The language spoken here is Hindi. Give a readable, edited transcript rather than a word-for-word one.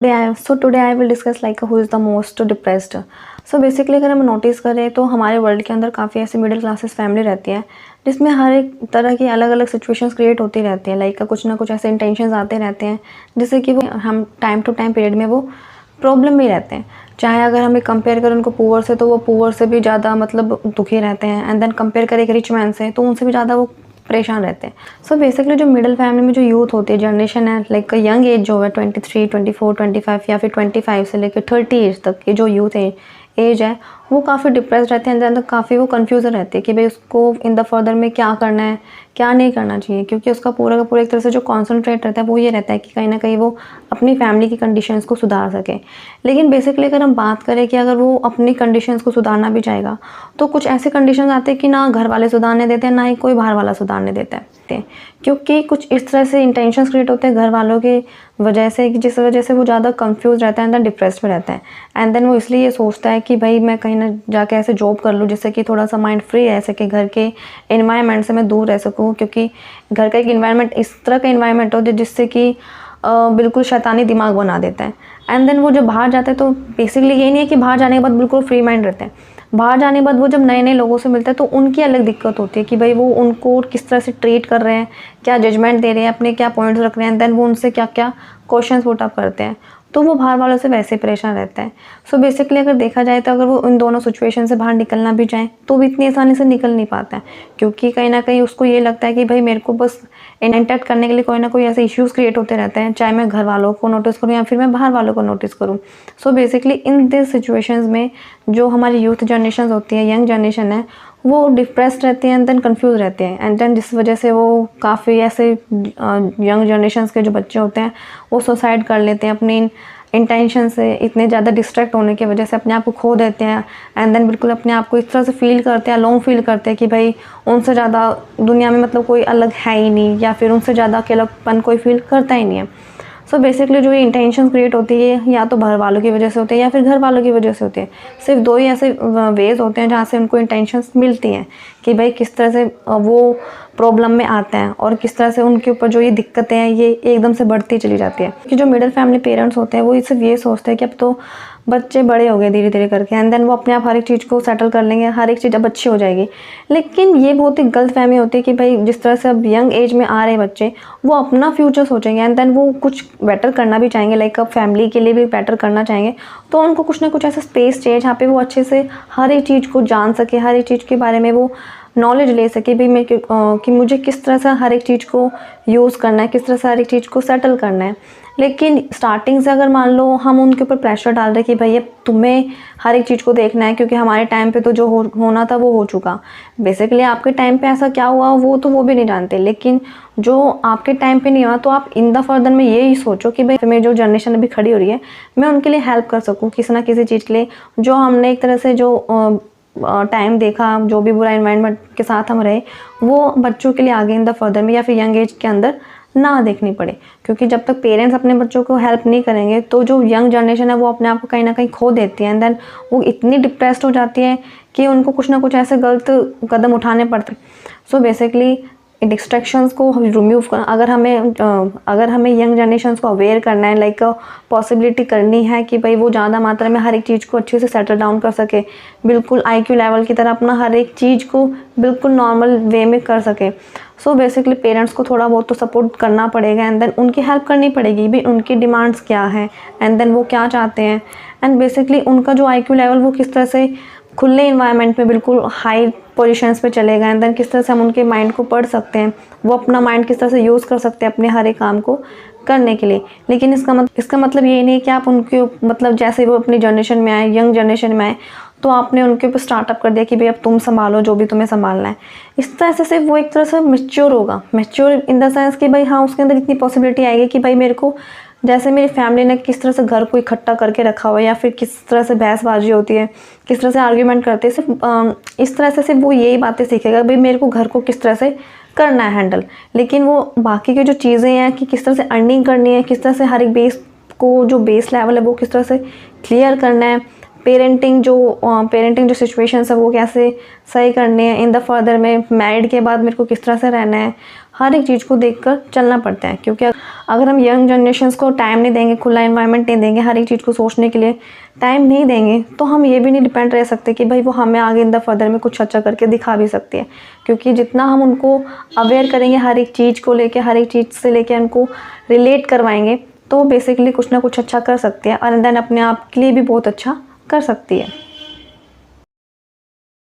Today I will discuss like who is the most depressed. So basically अगर हम नोटिस करें तो हमारे वर्ल्ड के अंदर काफ़ी ऐसी मिडिल क्लासेस फैमिली रहती है जिसमें हर एक तरह की अलग अलग सिचुएशंस क्रिएट होती रहती है। लाइक कुछ ना कुछ ऐसे इंटेंशंस आते रहते हैं जिससे कि वो हम टाइम टू टाइम पीरियड में वो प्रॉब्लम में रहते हैं। चाहे अगर हमें कंपेयर करें उनको पुअर से, तो वो पुअर से भी ज़्यादा मतलब दुखी रहते हैं। एंड देन कंपेयर करें एक रिच मैन से, तो उनसे भी ज़्यादा वो परेशान रहते हैं। सो बेसिकली जो मिडिल फैमिली में जो यूथ होती है, जनरेशन है, लाइक यंग एज जो है 23, 24, 25 या फिर 25 से लेकर 30 एज तक की जो यूथ एज है वो काफ़ी डिप्रेस रहते हैं। अंदर काफ़ी वो कन्फ्यूज़न रहती है कि भाई उसको इन द फर्दर में क्या करना है, क्या नहीं करना चाहिए, क्योंकि उसका पूरा का पूरा एक तरह से जो कॉन्सेंट्रेट रहता है वो ये रहता है कि कहीं ना कहीं वो अपनी फैमिली की कंडीशंस को सुधार सके। लेकिन बेसिकली अगर हम बात करें कि अगर वो अपनी कंडीशंस को सुधारना भी चाहेगा तो कुछ ऐसे कंडीशंस आते हैं कि ना घर वाले सुधारने देते हैं, ना ही कोई बाहर वाला सुधारने देता है। क्योंकि कुछ इस तरह से इंटेंशंस क्रिएट होते हैं घर वालों की वजह से कि जिस वजह से वो ज़्यादा कंफ्यूज रहता है, एंड देन डिप्रेस्ड में रहता है। एंड देन वो इसलिए ये सोचता है कि भाई मैं कहीं ना जाके ऐसे जॉब कर लूँ जिससे कि थोड़ा सा माइंड फ्री रह सके, घर के इन्वायरमेंट से मैं दूर रह सकूँ, क्योंकि घर का एक इन्वायरमेंट इस तरह का इन्वायरमेंट हो जिससे कि बिल्कुल शैतानी दिमाग बना देता है। एंड देन वो जब बाहर जाते हैं तो बेसिकली यही नहीं है कि बाहर जाने के बाद बिल्कुल फ्री माइंड रहते हैं। बाहर जाने के बाद वो जब नए नए लोगों से मिलते हैं तो उनकी अलग दिक्कत होती है कि भाई वो उनको किस तरह से ट्रीट कर रहे हैं, क्या जजमेंट दे रहे हैं, अपने क्या पॉइंट्स रख रहे हैं, देन वो उनसे क्या क्या क्वेश्चंस पुट अप करते हैं, तो वो बाहर वालों से वैसे परेशान रहता है। सो बेसिकली अगर देखा जाए तो अगर वो इन दोनों सिचुएशन से बाहर निकलना भी चाहे तो भी इतनी आसानी से निकल नहीं पाता है, क्योंकि कहीं ना कहीं उसको ये लगता है कि भाई मेरे को बस इंटरेक्ट करने के लिए कोई ना कोई ऐसे इश्यूज़ क्रिएट होते रहते हैं, चाहे मैं घर वालों को नोटिस करूँ या फिर मैं बाहर वालों को नोटिस करूँ। So basically in this situations में जो हमारी यूथ जनरेशन होती है, यंग जनरेशन है, वो डिप्रेस्ड रहते हैं एंड देन कंफ्यूज रहते हैं। एंड देन जिस वजह से वो काफ़ी ऐसे यंग जनरेशन्स के जो बच्चे होते हैं वो सुसाइड कर लेते हैं अपनी इंटेंशन से, इतने ज़्यादा डिस्ट्रैक्ट होने की वजह से अपने आप को खो देते हैं। एंड देन बिल्कुल अपने आप को इस तरह से फील करते हैं, लोन फील करते हैं कि भाई उनसे ज़्यादा दुनिया में मतलब कोई अलग है ही नहीं, या फिर उनसे ज़्यादा अकेलापन कोई फील करता ही नहीं है। सो बेसिकली जो ये इंटेंशन क्रिएट होती है या तो घर वालों की वजह से होती है या फिर घर वालों की वजह से होती है। सिर्फ दो ही ऐसे वेज होते हैं जहाँ से उनको इंटेंशंस मिलती हैं कि भाई किस तरह से वो प्रॉब्लम में आते हैं और किस तरह से उनके ऊपर जो ये दिक्कतें हैं ये एकदम से बढ़ती चली जाती है। कि जो मिडिल फैमिली पेरेंट्स होते हैं वो सिर्फ ये सोचते हैं कि अब तो बच्चे बड़े हो गए धीरे धीरे करके, एंड देन वो अपने आप हर एक चीज़ को सेटल कर लेंगे, हर एक चीज़ अब अच्छी हो जाएगी। लेकिन ये बहुत ही गलत फहमी होती है कि भाई जिस तरह से अब यंग एज में आ रहे बच्चे वो अपना फ्यूचर सोचेंगे एंड देन वो कुछ बेटर करना भी चाहेंगे, लाइक अब फैमिली के लिए भी बेटर करना चाहेंगे, तो उनको कुछ ना कुछ ऐसा स्पेस चाहिए जहाँ पे वो अच्छे से हर एक चीज़ को जान सके, हर एक चीज़ के बारे में वो नॉलेज ले सके भाई मैं कि मुझे किस तरह से हर एक चीज़ को यूज़ करना है, किस तरह से हर एक चीज़ को सेटल करना है। लेकिन स्टार्टिंग से अगर मान लो हम उनके ऊपर प्रेशर डाल रहे कि भाई अब तुम्हें हर एक चीज़ को देखना है, क्योंकि हमारे टाइम पे तो जो होना था वो हो चुका। बेसिकली आपके टाइम पे ऐसा क्या हुआ वो भी नहीं जानते, लेकिन जो आपके टाइम पे नहीं हुआ तो आप इन द फर्दर में यही सोचो कि भाई मेरी जो जनरेशन अभी खड़ी हो रही है मैं उनके लिए हेल्प कर सकूँ किसी ना किसी चीज़ के लिए। जो हमने एक तरह से जो टाइम देखा, जो भी बुरा एनवायरनमेंट के साथ हम रहे, वो बच्चों के लिए आगे इन द फर्दर में या फिर यंग एज के अंदर ना देखनी पड़े। क्योंकि जब तक पेरेंट्स अपने बच्चों को हेल्प नहीं करेंगे तो जो यंग जनरेशन है वो अपने आप को कहीं ना कहीं खो देती है, एंड देन वो इतनी डिप्रेस्ड हो जाती है कि उनको कुछ ना कुछ ऐसे गलत कदम उठाने पड़ते हैं। सो बेसिकली डिस्ट्रैक्शंस को रिमूव करना, अगर हमें यंग जनरेशन्स को अवेयर करना है, लाइक पॉसिबिलिटी करनी है कि भाई वो ज़्यादा मात्रा में हर एक चीज़ को अच्छे से सेटल डाउन कर सके, बिल्कुल IQ लेवल की तरह अपना हर एक चीज़ को बिल्कुल नॉर्मल वे में कर सके। सो बेसिकली पेरेंट्स को थोड़ा बहुत तो सपोर्ट करना पड़ेगा, एंड देन उनकी हेल्प करनी पड़ेगी भी उनकी डिमांड्स क्या हैं, एंड देन वो क्या चाहते हैं, एंड बेसिकली उनका जो IQ लेवल वो किस तरह से खुले इन्वायरमेंट में बिल्कुल हाई पोजीशंस पे चलेगा, एंड देन किस तरह से हम उनके माइंड को पढ़ सकते हैं, वो अपना माइंड किस तरह से यूज़ कर सकते हैं अपने हर एक काम को करने के लिए। लेकिन इसका मतलब ये नहीं है कि आप उनके मतलब जैसे वो अपनी जनरेशन में आए, यंग जनरेशन में आए, तो आपने उनके ऊपर स्टार्टअप कर दिया कि भाई अब तुम संभालो जो भी तुम्हें संभालना है। इस तरह से वो एक तरह से मैच्योर होगा, मैच्योर इन द सेंस कि भाई हाँ उसके अंदर इतनी पॉसिबिलिटी आएगी कि भाई मेरे को जैसे मेरी फैमिली ने किस तरह से घर को इकट्ठा करके रखा हुआ है या फिर किस तरह से बहसबाजी होती है, किस तरह से आर्ग्यूमेंट करते हैं, सिर्फ इस तरह से सिर्फ वो यही बातें सीखेगा भाई मेरे को घर को किस तरह से करना है हैंडल। लेकिन वो बाकी की जो चीज़ें हैं कि किस तरह से अर्निंग करनी है, किस तरह से हर एक बेस को जो बेस लेवल है वो किस तरह से क्लियर करना है, पेरेंटिंग जो सिचुएशंस है वो कैसे सही करनी है, इन द फर्दर में मैरिड के बाद मेरे को किस तरह से रहना है, हर एक चीज़ को देखकर चलना पड़ता है, क्योंकि अगर हम यंग जनरेशन्स को टाइम नहीं देंगे, खुला एनवायरनमेंट नहीं देंगे, हर एक चीज़ को सोचने के लिए टाइम नहीं देंगे, तो हम ये भी नहीं डिपेंड रह सकते कि भाई वो हमें आगे इन द फर्दर में कुछ अच्छा करके दिखा भी सकती है। क्योंकि जितना हम उनको अवेयर करेंगे हर एक चीज़ को लेके, हर एक चीज़ से लेके उनको रिलेट करवाएंगे, तो बेसिकली कुछ ना कुछ अच्छा कर सकती है और देन अपने आप के लिए भी बहुत अच्छा कर सकती है।